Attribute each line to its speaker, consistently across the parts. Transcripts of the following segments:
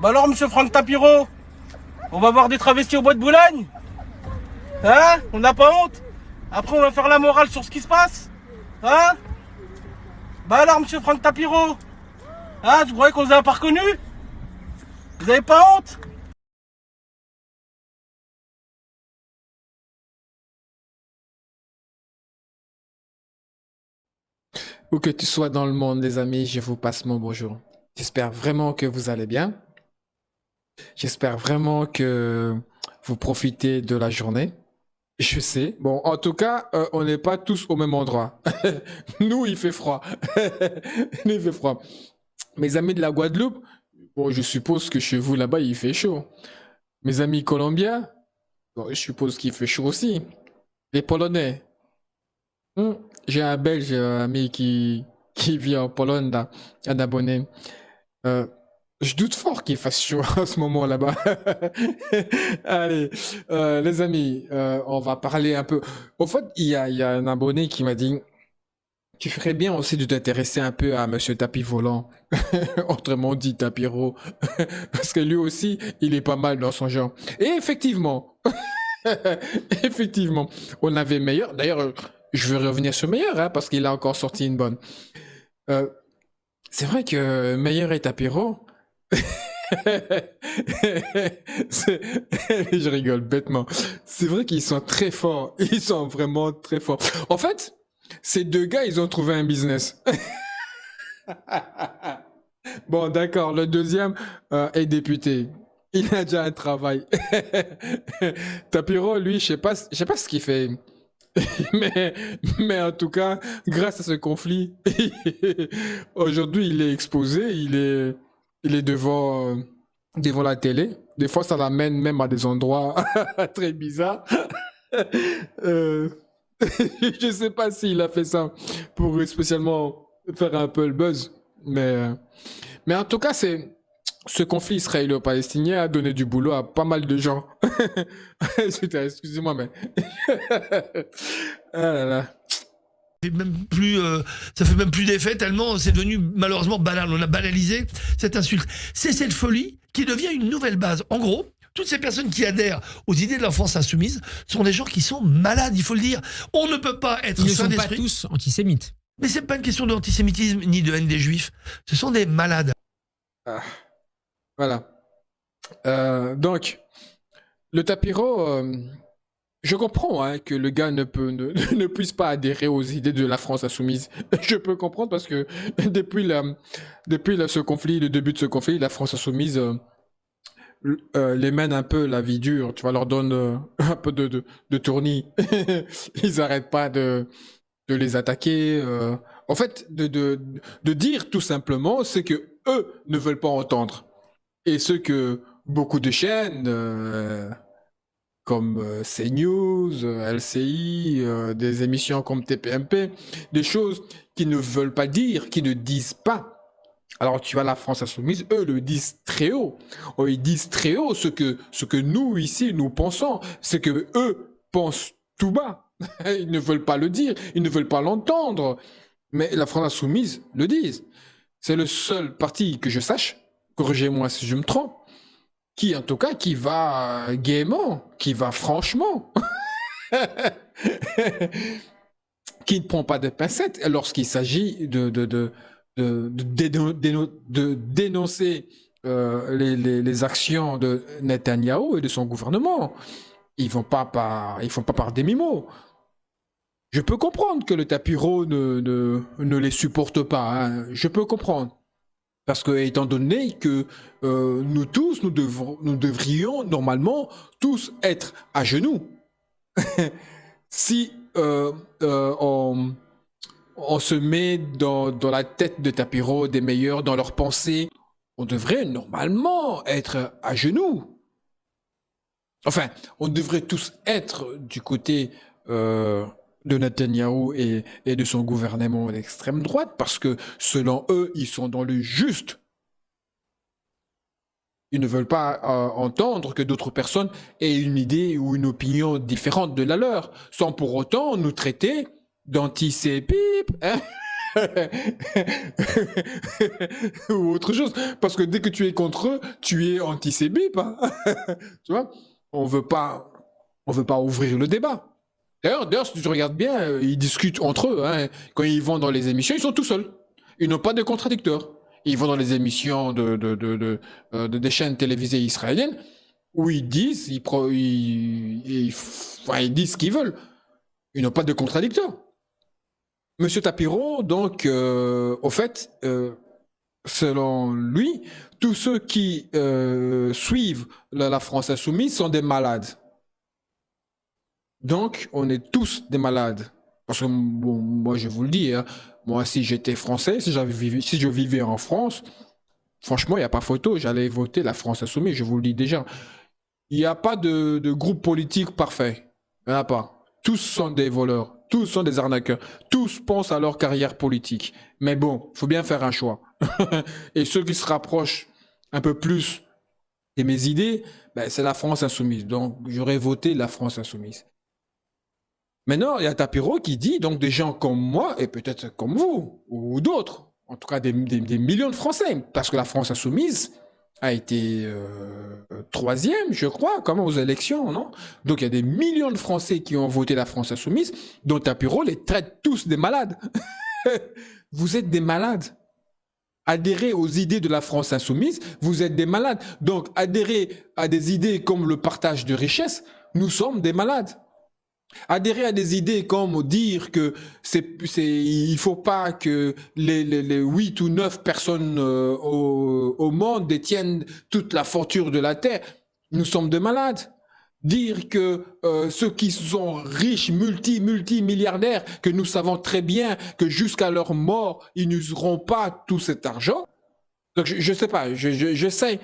Speaker 1: Bah alors, monsieur Franck Tapiro, on va voir des travestis au bois de Boulogne? Hein? On n'a pas honte? Après, on va faire la morale sur ce qui se passe? Hein? Bah alors, monsieur Franck Tapiro, hein, vous croyez qu'on vous a pas reconnu? Vous avez pas honte?
Speaker 2: Où que tu sois dans le monde, les amis, je vous passe mon bonjour. J'espère vraiment que vous allez bien. J'espère vraiment que vous profitez de la journée. Je sais. Bon, en tout cas, on n'est pas tous au même endroit. Nous, il fait froid. Nous, il fait froid. Mes amis de la Guadeloupe, bon, je suppose que chez vous là-bas, il fait chaud. Mes amis colombiens, bon, je suppose qu'il fait chaud aussi. Les Polonais, hmm, j'ai un Belge ami qui vit en Pologne, là, un abonné. Euh, je doute fort qu'il fasse chaud en ce moment là-bas. Allez, les amis, on va parler un peu. Au fait, il y a un abonné qui m'a dit, tu ferais bien aussi de t'intéresser un peu à Monsieur Tapis Volant, autrement dit Tapiro, parce que lui aussi, il est pas mal dans son genre. Et effectivement, effectivement, on avait meilleur. D'ailleurs, je vais revenir sur meilleur, hein, parce qu'il a encore sorti une bonne. Euh, c'est vrai que meilleur et Tapiro. Je rigole bêtement. C'est vrai qu'ils sont très forts. Ils sont vraiment très forts. En fait, ces deux gars, ils ont trouvé un business. Bon, d'accord. Le deuxième est député. Il a déjà un travail. Tapiro, lui, je sais pas ce qu'il fait. Mais, mais en tout cas, grâce à ce conflit, aujourd'hui, il est exposé, il est devant la télé. Des fois, ça l'amène même à des endroits très bizarres. Euh, je sais pas s'il a fait ça pour spécialement faire un peu le buzz, mais en tout cas, ce conflit israélo-palestinien a donné du boulot à pas mal de gens. Excusez-moi, mais ah là là.
Speaker 3: Même plus, ça fait même plus d'effet tellement c'est devenu malheureusement banal. On a banalisé cette insulte. C'est cette folie qui devient une nouvelle base. En gros, toutes ces personnes qui adhèrent aux idées de la France insoumise sont des gens qui sont malades, il faut le dire. On ne peut pas être
Speaker 4: Ils ne
Speaker 3: sain
Speaker 4: sont pas
Speaker 3: d'esprit.
Speaker 4: tous antisémites.
Speaker 3: Mais c'est pas une question d'antisémitisme ni de haine des juifs. Ce sont des malades.
Speaker 2: Ah, voilà. Donc, le tapiro, je comprends hein, que le gars ne puisse pas adhérer aux idées de la France insoumise. Je peux comprendre parce que depuis ce conflit, le début de ce conflit, la France insoumise les mène un peu la vie dure. Tu vois, leur donne un peu de tournis. Ils n'arrêtent pas de les attaquer. En fait, de dire tout simplement ce que eux ne veulent pas entendre. Et ce que beaucoup de chaînes comme CNews, LCI, des émissions comme TPMP, des choses qui ne veulent pas dire, qui ne disent pas. Alors tu vois la France insoumise, eux le disent très haut. Oh, ils disent très haut ce que nous ici nous pensons, ce que eux pensent tout bas. Ils ne veulent pas le dire, ils ne veulent pas l'entendre. Mais la France insoumise le disent. C'est le seul parti que je sache, corrigez-moi si je me trompe, qui en tout cas qui va gaiement, qui va franchement, qui ne prend pas de pincettes lorsqu'il s'agit de dénoncer les actions de Netanyahou et de son gouvernement. Ils font pas par demi-mots. Je peux comprendre que le tapiro ne les supporte pas. Hein. Je peux comprendre. Parce que, étant donné que nous tous, nous devrions normalement tous être à genoux. Si on se met dans la tête de Tapiro, des meilleurs, dans leurs pensées, on devrait normalement être à genoux. Enfin, on devrait tous être du côté de Netanyahou et de son gouvernement d'extrême droite, parce que selon eux, ils sont dans le juste. Ils ne veulent pas entendre que d'autres personnes aient une idée ou une opinion différente de la leur, sans pour autant nous traiter d'antisémites. Hein. Ou autre chose. Parce que dès que tu es contre eux, tu es antisémite, hein. Tu vois? On veut pas, on veut pas ouvrir le débat. D'ailleurs, si tu regardes bien, ils discutent entre eux, hein. Quand ils vont dans les émissions, ils sont tout seuls. Ils n'ont pas de contradicteurs. Ils vont dans les émissions des chaînes télévisées israéliennes où ils disent, enfin, ils disent ce qu'ils veulent. Ils n'ont pas de contradicteurs. Monsieur Tapiro, donc, au fait, selon lui, tous ceux qui suivent la France insoumise sont des malades. Donc, on est tous des malades. Parce que, bon, moi, je vous le dis, hein, moi, si j'étais français, si je vivais en France, franchement, il n'y a pas photo, j'allais voter la France insoumise, je vous le dis déjà. Il n'y a pas de groupe politique parfait. Il n'y en a pas. Tous sont des voleurs, tous sont des arnaqueurs, tous pensent à leur carrière politique. Mais bon, il faut bien faire un choix. Et ceux qui se rapprochent un peu plus de mes idées, ben, c'est la France insoumise. Donc, j'aurais voté la France insoumise. Maintenant, il y a Tapiro qui dit, donc des gens comme moi, et peut-être comme vous, ou d'autres, en tout cas des millions de Français, parce que la France insoumise a été troisième, je crois, comme aux élections, non? Donc il y a des millions de Français qui ont voté la France insoumise, dont Tapiro les traite tous des malades. Vous êtes des malades. Adhérez aux idées de la France insoumise, vous êtes des malades. Donc adhérez à des idées comme le partage de richesses, nous sommes des malades. Adhérer à des idées comme dire que il faut pas que les 8 ou 9 personnes au monde détiennent toute la fortune de la terre. Nous sommes des malades. Dire que ceux qui sont riches, multimilliardaires, que nous savons très bien que jusqu'à leur mort, ils n'useront pas tout cet argent. Donc je sais pas, j'essaie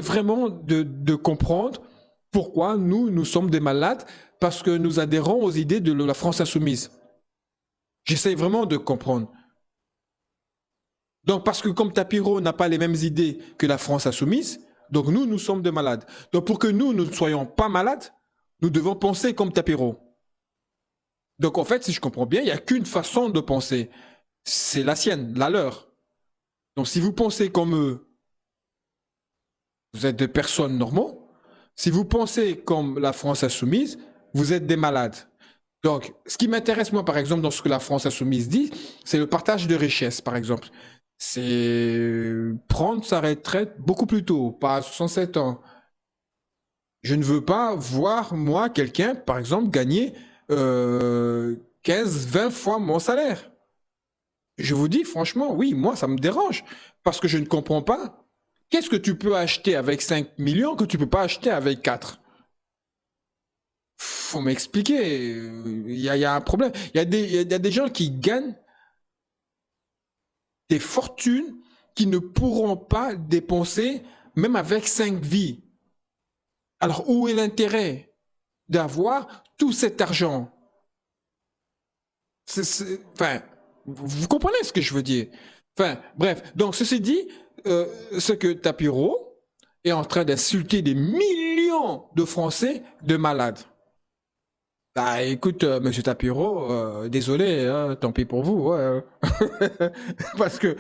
Speaker 2: vraiment de comprendre pourquoi nous sommes des malades, parce que nous adhérons aux idées de la France insoumise. J'essaie vraiment de comprendre. Donc, parce que comme Tapiro n'a pas les mêmes idées que la France insoumise, donc nous sommes des malades. Donc, pour que nous ne soyons pas malades, nous devons penser comme Tapiro. Donc, en fait, si je comprends bien, il n'y a qu'une façon de penser. C'est la sienne, la leur. Donc, si vous pensez comme eux, vous êtes des personnes normaux. Si vous pensez comme la France insoumise, vous êtes des malades. Donc, ce qui m'intéresse, moi, par exemple, dans ce que la France insoumise dit, c'est le partage de richesses, par exemple. C'est prendre sa retraite beaucoup plus tôt, pas à 67 ans. Je ne veux pas voir, moi, quelqu'un, par exemple, gagner 15, 20 fois mon salaire. Je vous dis, franchement, oui, moi, ça me dérange. Parce que je ne comprends pas. Qu'est-ce que tu peux acheter avec 5 millions que tu ne peux pas acheter avec 4? Faut m'expliquer. Il y a un problème. Il y a des gens qui gagnent des fortunes qui ne pourront pas dépenser même avec 5 vies. Alors, où est l'intérêt d'avoir tout cet argent? Enfin, vous comprenez ce que je veux dire? Enfin, bref. Donc, ceci dit, ce que Tapiro est en train d'insulter des millions de Français de malades. Bah écoute, monsieur Tapiro, désolé, hein, tant pis pour vous, ouais. Parce que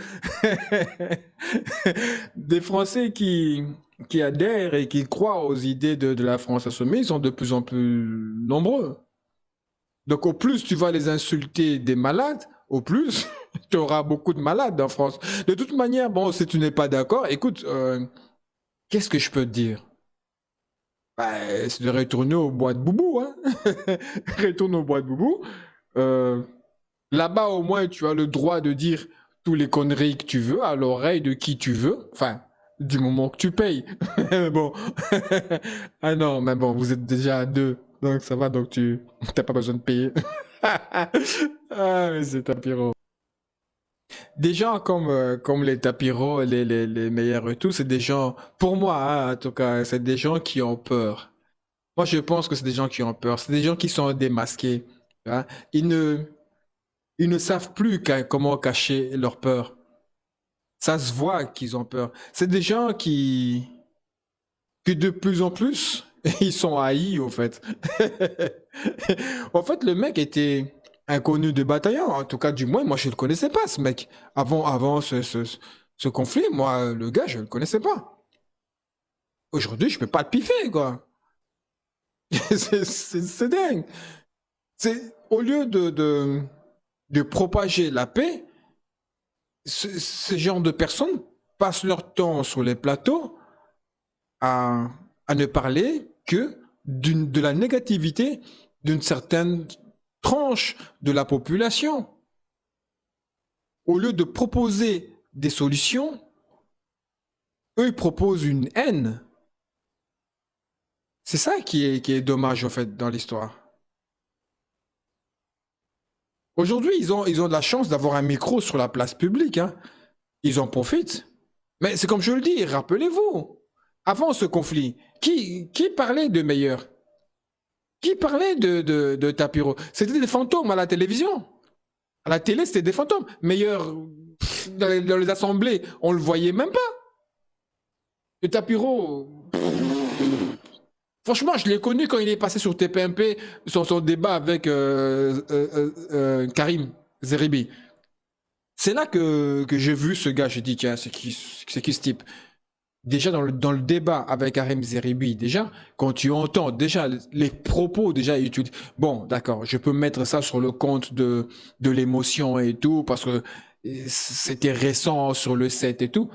Speaker 2: des Français qui adhèrent et qui croient aux idées de la France insoumise sont de plus en plus nombreux. Donc au plus tu vas les insulter des malades, au plus tu auras beaucoup de malades en France. De toute manière, bon, si tu n'es pas d'accord, écoute, qu'est-ce que je peux te dire? Bah, c'est de retourner au bois de boubou, hein. Retourne au bois de boubou. Là-bas, au moins, tu as le droit de dire tous les conneries que tu veux à l'oreille de qui tu veux. Enfin, du moment que tu payes. Mais bon. Ah non, mais bon, vous êtes déjà à 2. Donc ça va, donc tu n'as pas besoin de payer. Ah, mais c'est Tapiro. Des gens comme les Tapiro, les meilleurs et tout, c'est des gens, pour moi, hein, en tout cas, c'est des gens qui ont peur. Moi, je pense que c'est des gens qui ont peur. C'est des gens qui sont démasqués. Hein. Ils ne savent plus comment cacher leur peur. Ça se voit qu'ils ont peur. C'est des gens que de plus en plus, ils sont haïs, au fait. En fait, le mec était inconnu de bataillon. En tout cas, du moins, moi, je le connaissais pas, ce mec. Avant ce conflit, moi, le gars, je le connaissais pas. Aujourd'hui, je peux pas le piffer, quoi. C'est dingue. Au lieu de propager la paix, ce genre de personnes passent leur temps sur les plateaux à ne parler que de la négativité d'une certaine tranche de la population. Au lieu de proposer des solutions, eux, ils proposent une haine. C'est ça qui est dommage, en fait, dans l'histoire. Aujourd'hui, ils ont de la chance d'avoir un micro sur la place publique, hein. Ils en profitent. Mais c'est comme je le dis, rappelez-vous, avant ce conflit, qui parlait de meilleur? Qui parlait de Tapiro? C'était des fantômes à la télévision. À la télé, c'était des fantômes. Meilleur, dans les assemblées, on le voyait même pas. Le Tapiro, franchement, je l'ai connu quand il est passé sur TPMP, son débat avec Karim Zeribi. C'est là que j'ai vu ce gars, j'ai dit, tiens, c'est qui ce type? Déjà dans le débat avec Karim Zeribi, déjà, quand tu entends déjà les propos déjà utilisés, bon, d'accord, je peux mettre ça sur le compte de l'émotion et tout, parce que c'était récent sur le set et tout,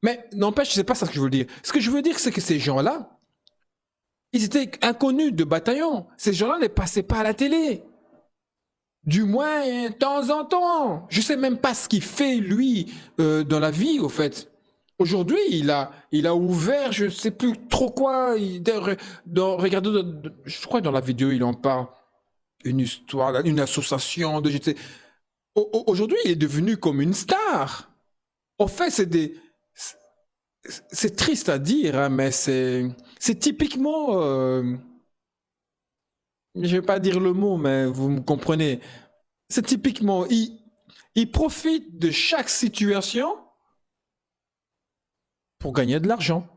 Speaker 2: mais n'empêche, c'est pas ça que je veux dire. Ce que je veux dire, c'est que ces gens-là, ils étaient inconnus de bataillon. Ces gens-là ne passaient pas à la télé. Du moins, de temps en temps. Je sais même pas ce qu'il fait, lui, dans la vie, au fait. Aujourd'hui, il a ouvert, je sais plus trop quoi. Regardez, je crois que dans la vidéo, il en parle. Une histoire, une association de... Aujourd'hui, il est devenu comme une star. En fait, c'est triste à dire, hein, mais c'est typiquement... je vais pas dire le mot, mais vous me comprenez. C'est typiquement... Il profite de chaque situation pour gagner de l'argent.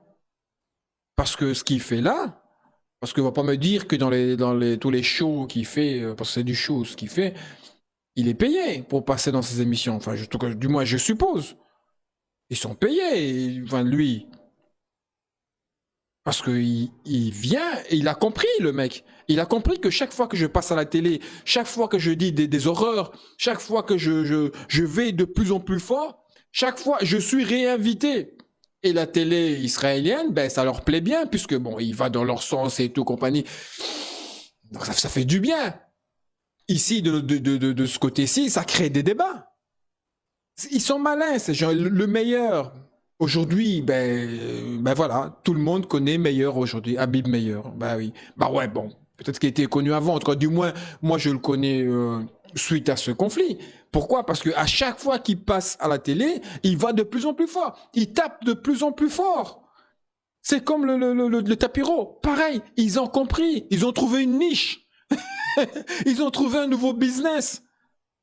Speaker 2: Parce que ce qu'il fait là, parce qu'on va pas me dire que dans tous les shows qu'il fait, parce que c'est du show ce qu'il fait, il est payé pour passer dans ses émissions. Enfin, du moins, je suppose. Ils sont payés, enfin, lui. Parce qu'il vient, et il a compris, le mec. Il a compris que chaque fois que je passe à la télé, chaque fois que je dis des horreurs, chaque fois que je vais de plus en plus fort, chaque fois, je suis réinvité. Et la télé israélienne, ben, ça leur plaît bien, puisque, bon, il va dans leur sens et tout, compagnie. Donc, ça fait du bien. Ici, de ce côté-ci, ça crée des débats. Ils sont malins, ces gens. Le meilleur, aujourd'hui, ben voilà, tout le monde connaît Meilleur aujourd'hui, Habib Meilleur. Bah oui. Bah ouais, bon, peut-être qu'il était connu avant. En tout cas, du moins, moi, je le connais suite à ce conflit. Pourquoi? Parce qu'à chaque fois qu'il passe à la télé, il va de plus en plus fort. Il tape de plus en plus fort. C'est comme le tapiro. Pareil, ils ont compris. Ils ont trouvé une niche. Ils ont trouvé un nouveau business.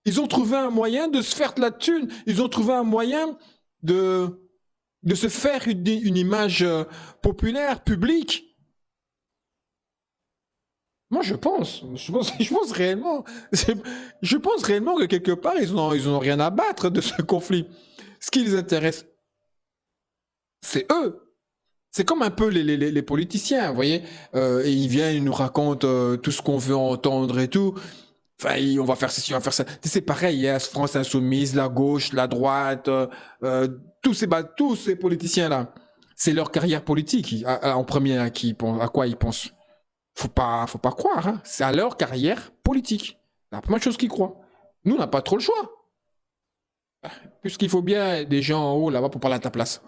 Speaker 2: Ils ont trouvé un moyen de se faire de la thune. Ils ont trouvé un moyen de se faire une image populaire, publique. Moi, je pense réellement, je pense réellement que quelque part, ils n'ont rien à battre de ce conflit. Ce qui les intéresse, c'est eux. C'est comme un peu les politiciens, vous voyez. Et ils viennent, ils nous racontent tout ce qu'on veut entendre et tout. Enfin, on va faire ceci, on va faire ça. C'est pareil, hein, France Insoumise, la gauche, la droite, tous ces politiciens-là. C'est leur carrière politique, en premier, à quoi ils pensent. Faut pas croire, hein. C'est à leur carrière politique. C'est la première chose qu'ils croient. Nous, on n'a pas trop le choix. Puisqu'il faut bien des gens en haut, là-bas, pour parler à ta place.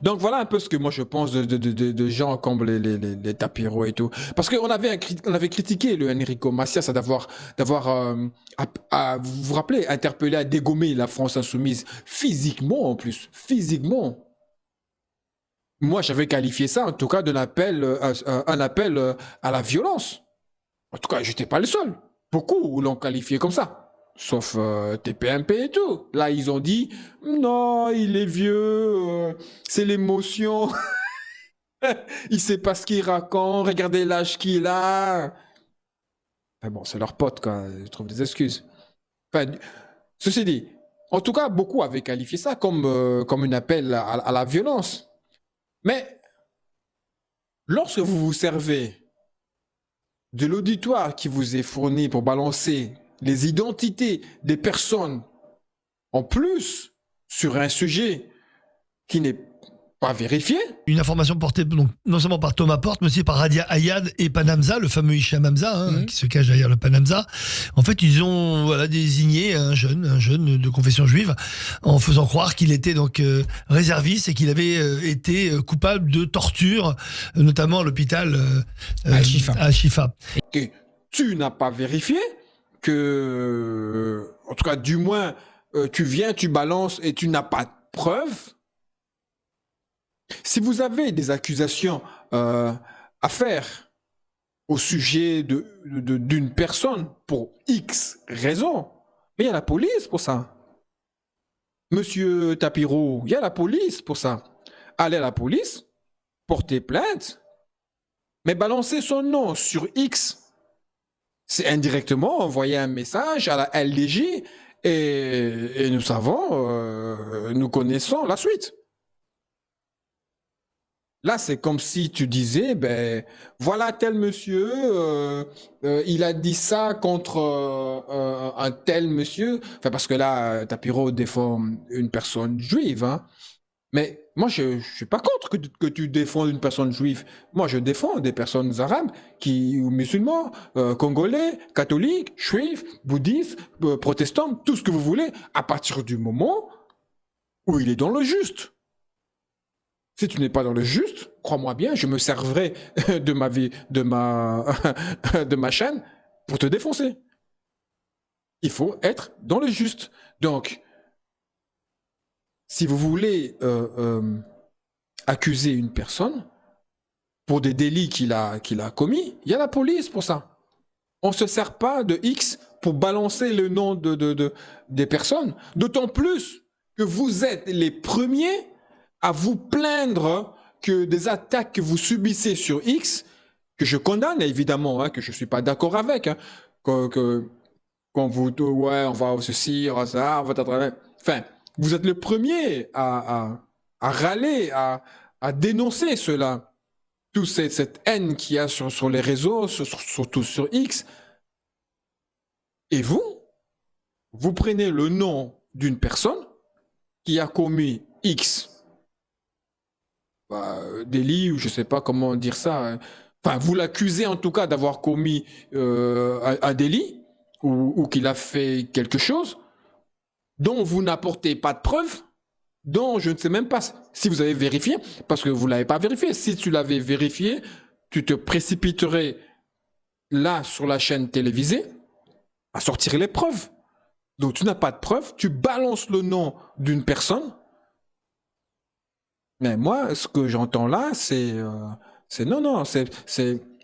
Speaker 2: Donc voilà un peu ce que moi je pense de gens comme les Tapiro et tout. Parce qu'on avait critiqué le Enrico Macias d'avoir vous vous rappelez, interpellé à dégommer la France insoumise physiquement en plus. Physiquement. Moi j'avais qualifié ça en tout cas d'un appel, un appel à la violence. En tout cas, j'étais pas le seul. Beaucoup l'ont qualifié comme ça. Sauf TPMP et tout. Là, ils ont dit, non, il est vieux, c'est l'émotion. Il sait pas ce qu'il raconte, regardez l'âge qu'il a. Mais bon, c'est leur pote, quoi. Ils trouvent des excuses. Enfin, ceci dit, en tout cas, beaucoup avaient qualifié ça comme un appel à la violence. Mais lorsque vous vous servez de l'auditoire qui vous est fourni pour balancer les identités des personnes en plus sur un sujet qui n'est pas vérifié.
Speaker 3: Une information portée donc, non seulement par Thomas Porte, mais aussi par Radia Ayad et Panamza, le fameux Hicham Hamza, hein, qui se cache derrière le Panamza. En fait, ils ont désigné un jeune de confession juive, en faisant croire qu'il était donc réserviste et qu'il avait été coupable de torture, notamment à l'hôpital Al-Shifa.
Speaker 2: Que tu n'as pas vérifié, que, en tout cas, du moins, tu viens, tu balances et tu n'as pas de preuves. Si vous avez des accusations à faire au sujet d'une personne pour X raison, mais il y a la police pour ça. Monsieur Tapiro, il y a la police pour ça. Allez à la police, portez plainte, mais balancer son nom sur X, c'est indirectement envoyer un message à la LDJ et nous savons, nous connaissons la suite. Là, c'est comme si tu disais, ben, voilà tel monsieur, il a dit ça contre un tel monsieur. Enfin, parce que là, Tapiro défend une personne juive, hein. Mais moi, je suis pas contre que tu défends une personne juive. Moi, je défends des personnes arabes ou musulmans, congolais, catholiques, juifs, bouddhistes, protestants, tout ce que vous voulez, à partir du moment où il est dans le juste. Si tu n'es pas dans le juste, crois-moi bien, je me servirai de ma vie, de ma chaîne pour te défoncer. Il faut être dans le juste. Donc, si vous voulez accuser une personne pour des délits qu'il a commis, il y a la police pour ça. On ne se sert pas de X pour balancer le nom des personnes. D'autant plus que vous êtes les premiers à vous plaindre que des attaques que vous subissez sur X, que je condamne évidemment, hein, que je ne suis pas d'accord avec, hein, quand vous, ouais, on va ceci, on va ça, on va t'attraper. Enfin, vous êtes le premier à râler, à dénoncer cela. Toute cette haine qu'il y a sur les réseaux, surtout sur X. Et vous prenez le nom d'une personne qui a commis X délit, ou je sais pas comment dire ça. Hein. Enfin, vous l'accusez en tout cas d'avoir commis un délit ou qu'il a fait quelque chose dont vous n'apportez pas de preuves, dont je ne sais même pas si vous avez vérifié, parce que vous l'avez pas vérifié. Si tu l'avais vérifié, tu te précipiterais là sur la chaîne télévisée à sortir les preuves. Donc tu n'as pas de preuves, tu balances le nom d'une personne. Mais moi, ce que j'entends là, c'est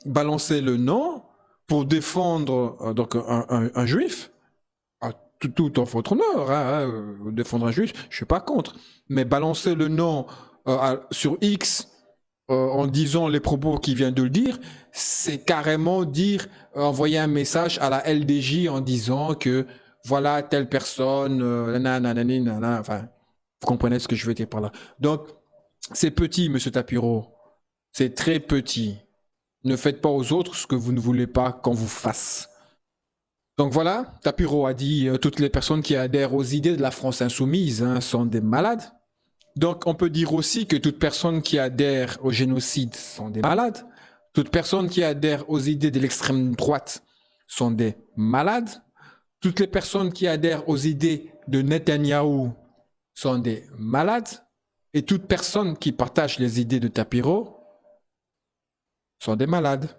Speaker 2: balancer le nom pour défendre donc un juif. Tout en votre honneur, hein, défendre un juif, je suis pas contre. Mais balancer le nom sur X en disant les propos qu'il vient de le dire, c'est carrément envoyer un message à la LDJ en disant que voilà telle personne, enfin, vous comprenez ce que je veux dire par là. Donc, c'est petit, monsieur Tapiro. C'est très petit. Ne faites pas aux autres ce que vous ne voulez pas qu'on vous fasse. Donc voilà, Tapiro a dit toutes les personnes qui adhèrent aux idées de la France insoumise sont des malades. Donc on peut dire aussi que toute personne qui adhère au génocide sont des malades. Toute personne qui adhère aux idées de l'extrême droite sont des malades. Toutes les personnes qui adhèrent aux idées de Netanyahou sont des malades. Et toute personne qui partage les idées de Tapiro sont des malades.